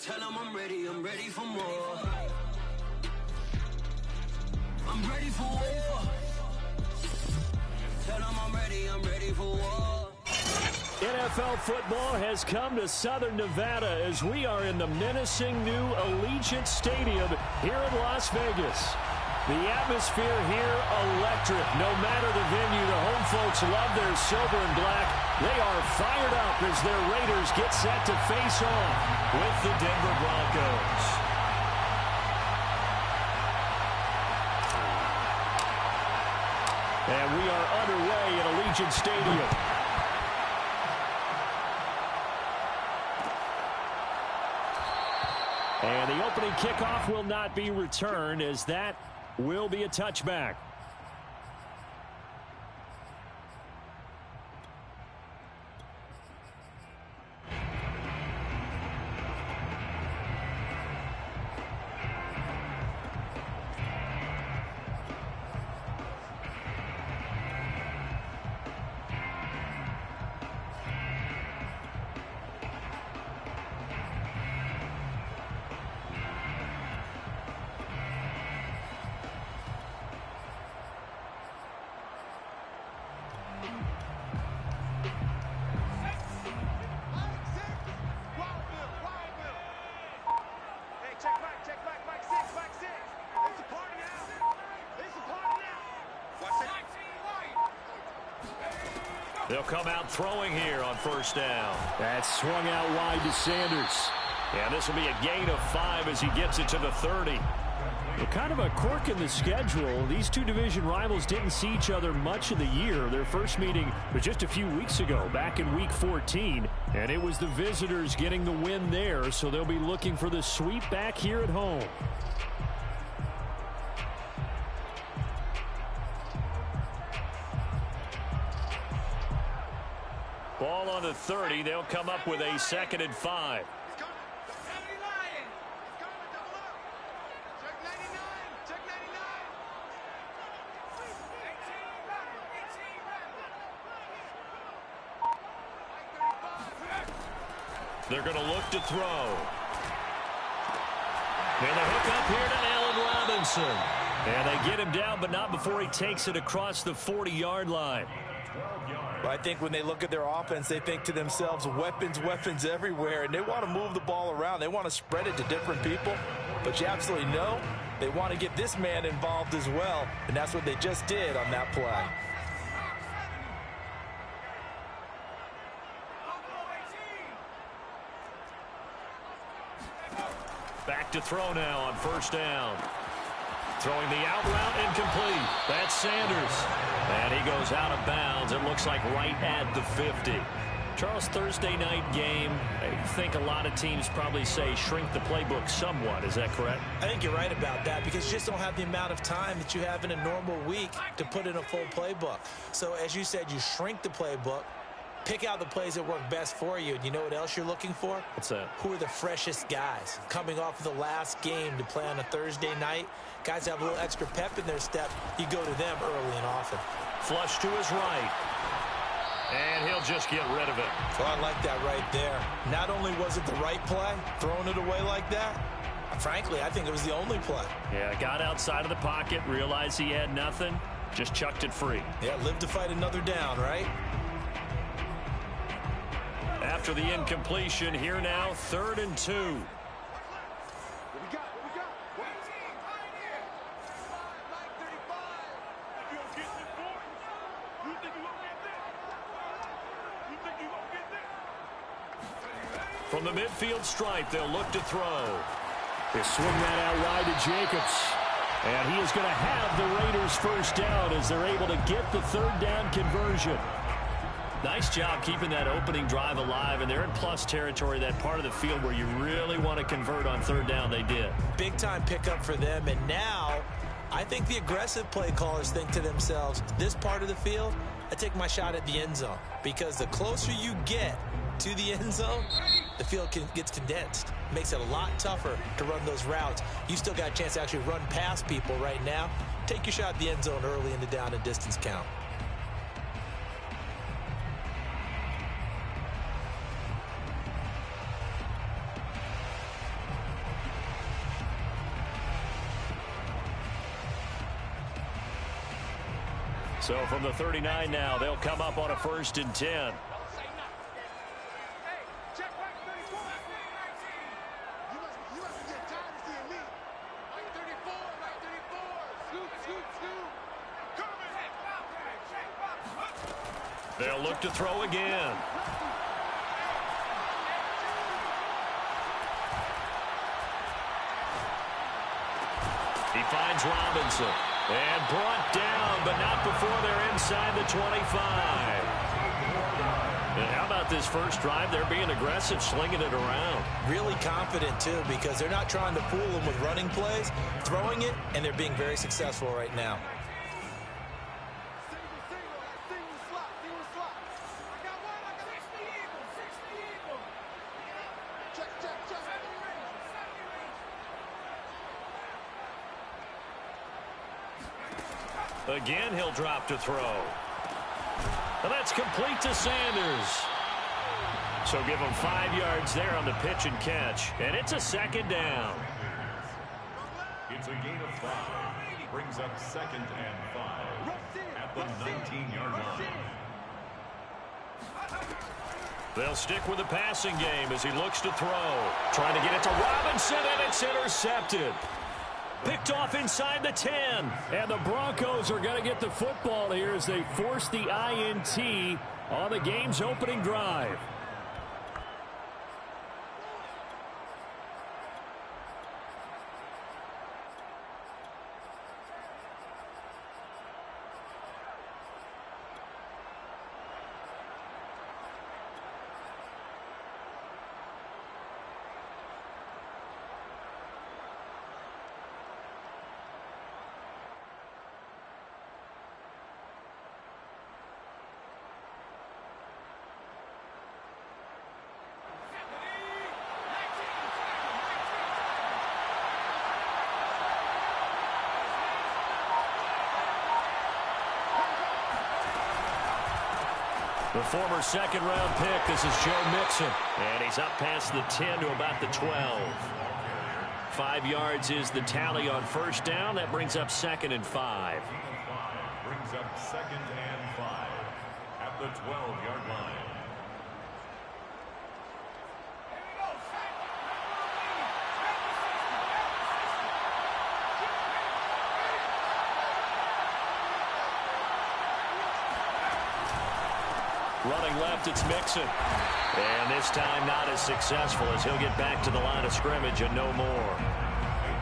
Tell them I'm ready for more. I'm ready for war. Tell them I'm ready for war. NFL football has come to Southern Nevada as we are in the menacing new Allegiant Stadium here in Las Vegas. The atmosphere here electric. No matter the venue, the home folks love their silver and black. They are fired up as their Raiders get set to face off with the Denver Broncos. And we are underway at Allegiant Stadium. And the opening kickoff will not be returned as that will be a touchback. They'll come out throwing here on first down. That's swung out wide to Sanders. And this will be a gain of 5 as he gets it to the 30. Well, kind of a quirk in the schedule. These two division rivals didn't see each other much of the year. Their first meeting was just a few weeks ago, back in Week 14. And it was the visitors getting the win there, so they'll be looking for the sweep back here at home. Ball on the 30. They'll come up with a 2nd and 5. They're going to look to throw. And the hook up here to Allen Robinson. And they get him down, but not before he takes it across the 40-yard line. Well, I think when they look at their offense, they think to themselves, weapons everywhere, and they want to move the ball around. They want to spread it to different people, but you absolutely know they want to get this man involved as well, and that's what they just did on that play. Back to throw now on first down. Throwing the out route incomplete. That's Sanders. And he goes out of bounds. It looks like right at the 50. Charles, Thursday night game, I think a lot of teams probably say shrink the playbook somewhat. Is that correct? I think you're right about that because you just don't have the amount of time that you have in a normal week to put in a full playbook. So as you said, you shrink the playbook. Pick out the plays that work best for you. And you know what else you're looking for? What's that? Who are the freshest guys? Coming off of the last game to play on a Thursday night, guys have a little extra pep in their step. You go to them early and often. Flush to his right. And he'll just get rid of it. Well, I like that right there. Not only was it the right play, throwing it away like that, frankly, I think it was the only play. Yeah, got outside of the pocket, realized he had nothing, just chucked it free. Yeah, live to fight another down, right? After the incompletion, here now, 3rd and 2. From the midfield stripe, they'll look to throw. They swing that out wide to Jacobs. And he is going to have the Raiders first down as they're able to get the 3rd down conversion. Nice job keeping that opening drive alive, and they're in plus territory, that part of the field where you really want to convert on 3rd down. They did. Big-time pickup for them, and now I think the aggressive play callers think to themselves, this part of the field, I take my shot at the end zone, because the closer you get to the end zone, the field gets condensed. Makes it a lot tougher to run those routes. You still got a chance to actually run past people right now. Take your shot at the end zone early in the down and distance count. So from the 39 now, they'll come up on a 1st and 10. They'll look to throw again. He finds Robinson. And brought down, but not before they're inside the 25. And how about this first drive? They're being aggressive, slinging it around. Really confident, too, because they're not trying to fool them with running plays, throwing it, and they're being very successful right now. Again, he'll drop to throw. And that's complete to Sanders. So give him 5 yards there on the pitch and catch. And it's a 2nd down. It's a gain of 5. Brings up 2nd and 5 at the 19-yard line. They'll stick with the passing game as he looks to throw. Trying to get it to Robinson, and it's intercepted. Picked off inside the 10. And the Broncos are going to get the football here as they force the INT on the game's opening drive. The former 2nd-round pick, this is Joe Mixon. And he's up past the 10 to about the 12. 5 yards is the tally on 1st down. That brings up 2nd and 5. Brings up 2nd and 5 at the 12-yard line. Running left, it's Mixon. And this time not as successful as he'll get back to the line of scrimmage and no more.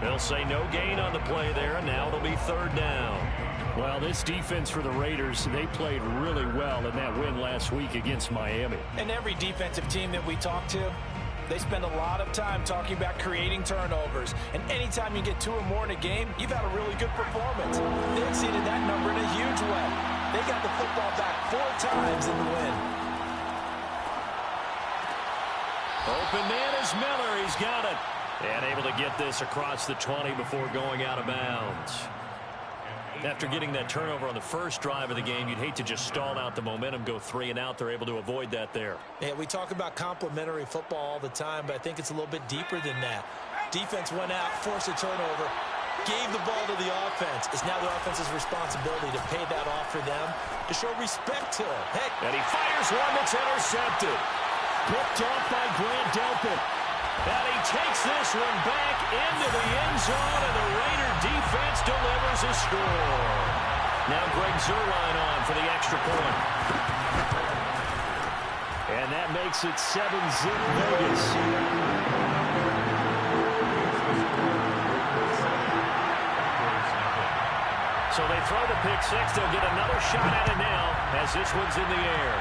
They'll say no gain on the play there, and now it'll be 3rd down. Well, this defense for the Raiders, they played really well in that win last week against Miami. And every defensive team that we talk to, they spend a lot of time talking about creating turnovers. And anytime you get 2 or more in a game, you've had a really good performance. They exceeded that number in a huge way. They got the football back 4 times in the win. Open man is Miller. He's got it. And able to get this across the 20 before going out of bounds. After getting that turnover on the first drive of the game, you'd hate to just stall out the momentum, go 3 and out. They're able to avoid that there. Yeah, we talk about complementary football all the time, but I think it's a little bit deeper than that. Defense went out, forced a turnover, gave the ball to the offense. It's now the offense's responsibility to pay that off for them, to show respect to him. Heck, and he fires one that's intercepted. Picked off by Grant Delpit. And he takes this one back into the end zone, and the Raider defense delivers a score. Now Greg Zuerlein on for the extra point. And that makes it 7-0 Vegas. So they throw the pick 6. They'll get another shot at it now as this one's in the air.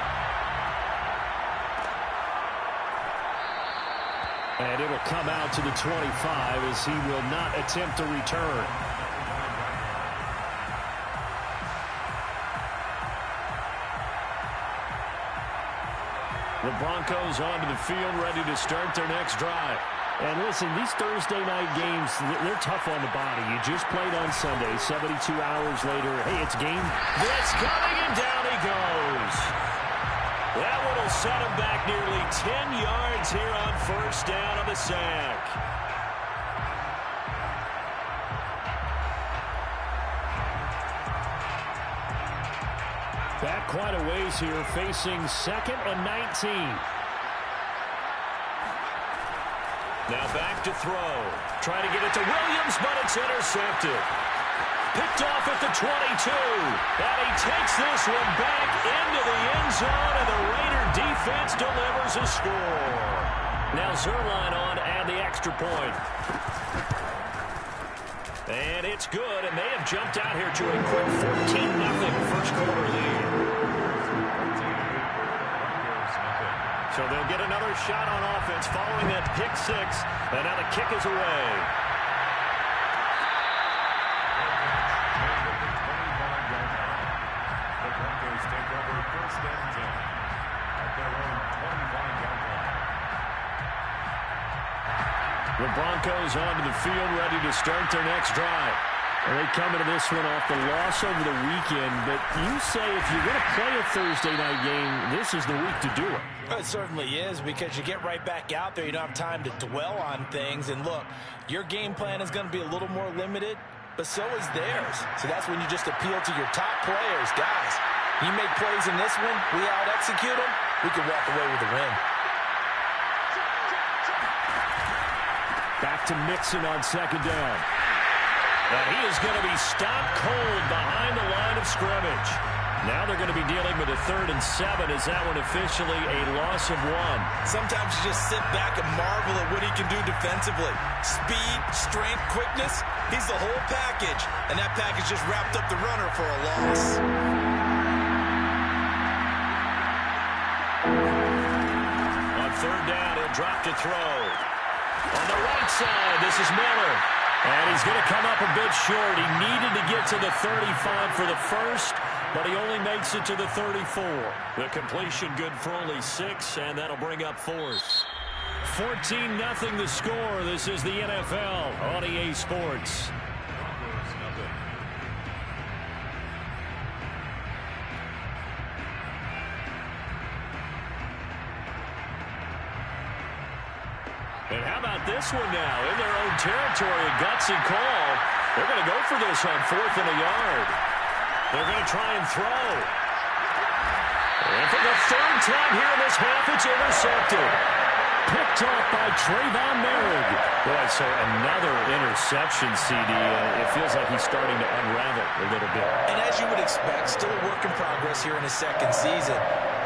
And it'll come out to the 25 as he will not attempt to return. The Broncos onto the field, ready to start their next drive. And listen, these Thursday night games, they're tough on the body. You just played on Sunday, 72 hours later. Hey, it's game. Blitz coming, and down he goes. That one will set him back nearly 10 yards here on 1st down on the sack. Back quite a ways here, facing 2nd and 19. Now back to throw. Trying to get it to Williams, but it's intercepted. Picked off at the 22. And he takes this one back into the end zone, and the Raider defense delivers a score. Now Zuerlein on to add the extra point. And it's good, and they have jumped out here to a quick 14-0 first quarter lead. So they'll get another shot on offense following that pick six, and now the kick is away. The Broncos take over 1st and 10 at their own 25-yard line. The Broncos onto the field, ready to start their next drive. And they come into this one off the loss over the weekend, but you say if you're going to play a Thursday night game, this is the week to do it. It certainly is, because you get right back out there. You don't have time to dwell on things. And look, your game plan is going to be a little more limited, but so is theirs. So that's when you just appeal to your top players. Guys, you make plays in this one, we out-execute them, we can walk away with a win. Back to Mixon on 2nd down. And he is going to be stopped cold behind the line of scrimmage. Now they're going to be dealing with a 3rd and 7. Is that one officially a loss of 1? Sometimes you just sit back and marvel at what he can do defensively. Speed, strength, quickness, he's the whole package. And that package just wrapped up the runner for a loss. On 3rd down, he'll drop to throw. On the right side, this is Miller. And he's going to come up a bit short. He needed to get to the 35 for the first, but he only makes it to the 34. The completion good for only 6, and that'll bring up 4th. 14-0 the score. This is the NFL on EA Sports. And how about this one now? In their own territory, a gutsy call. They're going to go for this on 4th and a yard. They're going to try and throw. And for the 3rd time here in this half, it's intercepted. Picked off by Trayvon Merrick. Boy, so another interception, CD. It feels like he's starting to unravel a little bit. And as you would expect, still a work in progress here in his 2nd season.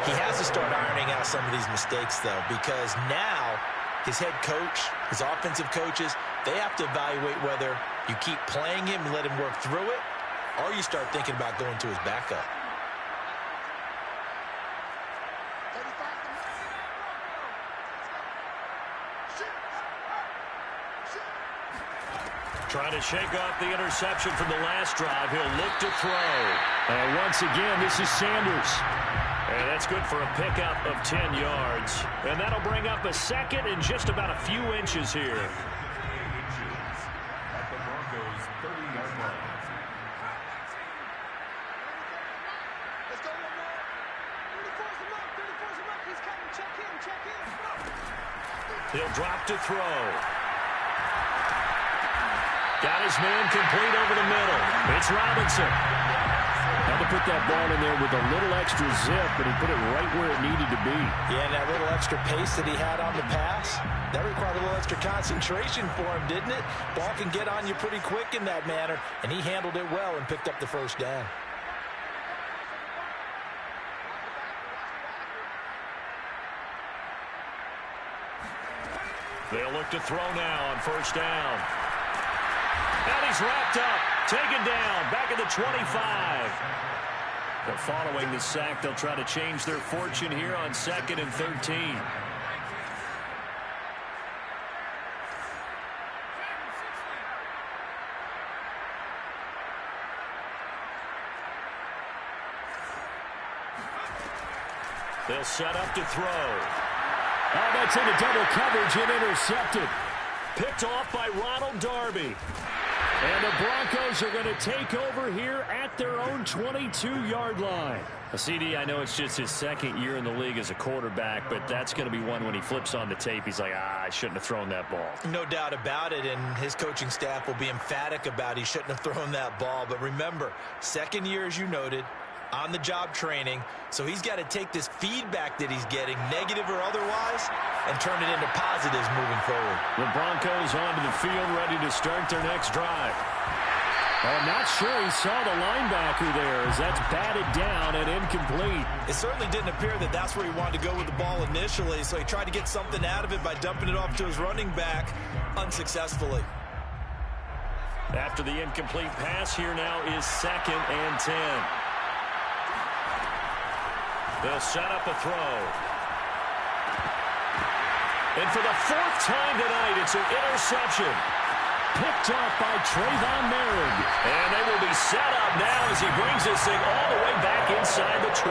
He has to start ironing out some of these mistakes, though, because now his head coach, his offensive coaches, they have to evaluate whether you keep playing him and let him work through it, or you start thinking about going to his backup. Trying to shake off the interception from the last drive. He'll look to throw. And once again, this is Sanders. And that's good for a pickup of 10 yards. And that'll bring up a 2nd and just about a few inches here. At the Broncos' 30-yard line. Let's go, man. 34's him up. 34's him up. He's coming. Check in. Check in. He'll drop to throw. Got his man complete over the middle. It's Robinson. Had to put that ball in there with a little extra zip, but he put it right where it needed to be. Yeah, and that little extra pace that he had on the pass, that required a little extra concentration for him, didn't it? Ball can get on you pretty quick in that manner, and he handled it well and picked up the 1st down. They'll look to throw now on 1st down. And he's wrapped up, taken down, back at the 25. But following the sack, they'll try to change their fortune here on 2nd and 13. They'll set up to throw. Oh, that's into double coverage and intercepted. Picked off by Ronald Darby. And the Broncos are going to take over here at their own 22-yard line. CD, I know it's just his 2nd year in the league as a quarterback, but that's going to be one when he flips on the tape, he's like, I shouldn't have thrown that ball. No doubt about it, and his coaching staff will be emphatic about he shouldn't have thrown that ball. But remember, 2nd year, as you noted, on-the-job training, so he's got to take this feedback that he's getting, negative or otherwise, and turn it into positives moving forward. The Broncos onto the field, ready to start their next drive. I'm not sure he saw the linebacker there as that's batted down and incomplete. It certainly didn't appear that that's where he wanted to go with the ball initially, so he tried to get something out of it by dumping it off to his running back unsuccessfully. After the incomplete pass, here now is 2nd and 10. They'll set up a throw. And for the 4th time tonight, it's an interception. Picked off by Trayvon Merrick. And they will be set up now as he brings this thing all the way back inside the 20.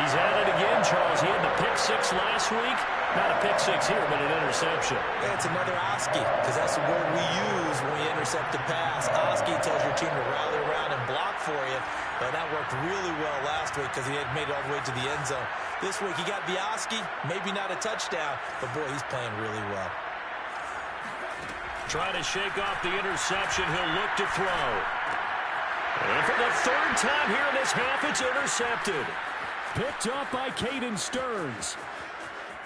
He's at it again, Charles. He had the pick 6 last week. Not a pick 6 here, but an interception. Yeah, it's another Oski, because that's the word we use when we intercept a pass. Oski tells your team to rally around and block for you. But that worked really well last week because he had made it all the way to the end zone. This week he got the Oski, maybe not a touchdown, but boy, he's playing really well. Trying to shake off the interception. He'll look to throw. And for the 3rd time here in this half, it's intercepted. Picked off by Caden Stearns.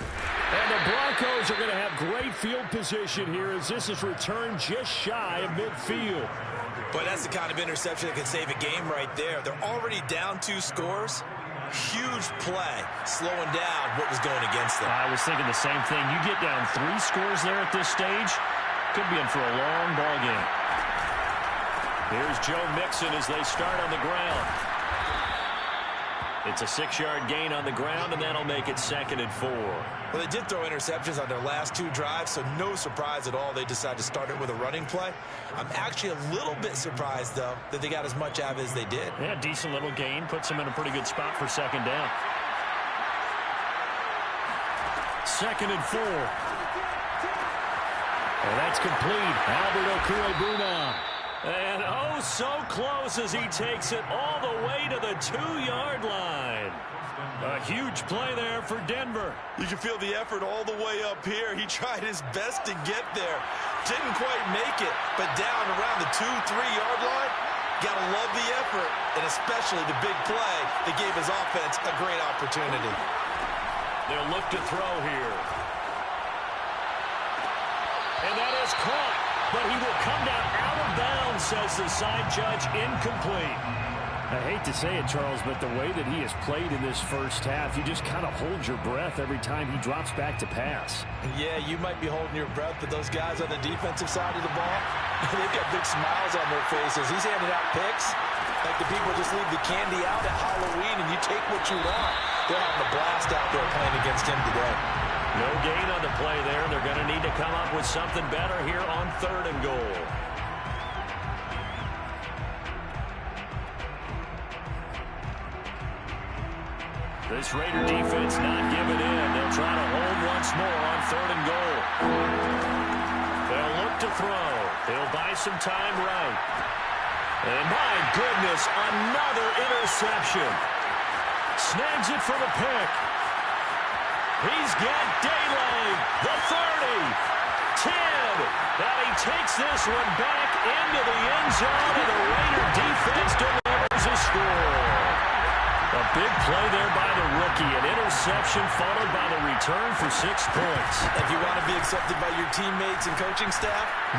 And the Broncos are going to have great field position here as this is returned just shy of midfield. But that's the kind of interception that can save a game right there. They're already down 2 scores. Huge play, slowing down what was going against them. I was thinking the same thing. You get down 3 scores there at this stage, could be in for a long ball game. Here's Joe Mixon as they start on the ground. It's a 6-yard gain on the ground, and that'll make it 2nd and 4. Well, they did throw interceptions on their last 2 drives, so no surprise at all they decided to start it with a running play. I'm actually a little bit surprised, though, that they got as much out of it as they did. Yeah, decent little gain. Puts them in a pretty good spot for 2nd down. 2nd and 4. And that's complete. Albert Okwuegbunam. And oh, so close as he takes it all the way to the 2-yard line. A huge play there for Denver. You can feel the effort all the way up here. He tried his best to get there. Didn't quite make it, but down around the 2-3-yard line, gotta love the effort, and especially the big play that gave his offense a great opportunity. They'll look to throw here. And that is caught, but he will come down out of bounds, says the side judge, incomplete. I hate to say it, Charles, but the way that he has played in this first half, you just kind of hold your breath every time he drops back to pass. Yeah, you might be holding your breath, but those guys on the defensive side of the ball, they've got big smiles on their faces. He's handing out picks like the people just leave the candy out at Halloween and you take what you want. They're having a blast out there playing against him today. No gain on the play there. They're going to need to come up with something better here on 3rd and goal. This Raider defense not giving in. They'll try to hold once more on 3rd and goal. They'll look to throw. They'll buy some time right. And my goodness, another interception. Snags it for the pick. He's got daylight. The 30. 10. And he takes this one back into the end zone, and the Raider defense delivers a score. A big play there by the rookie. An interception followed by the return for 6 points. If you want to be accepted by your teammates and coaching staff,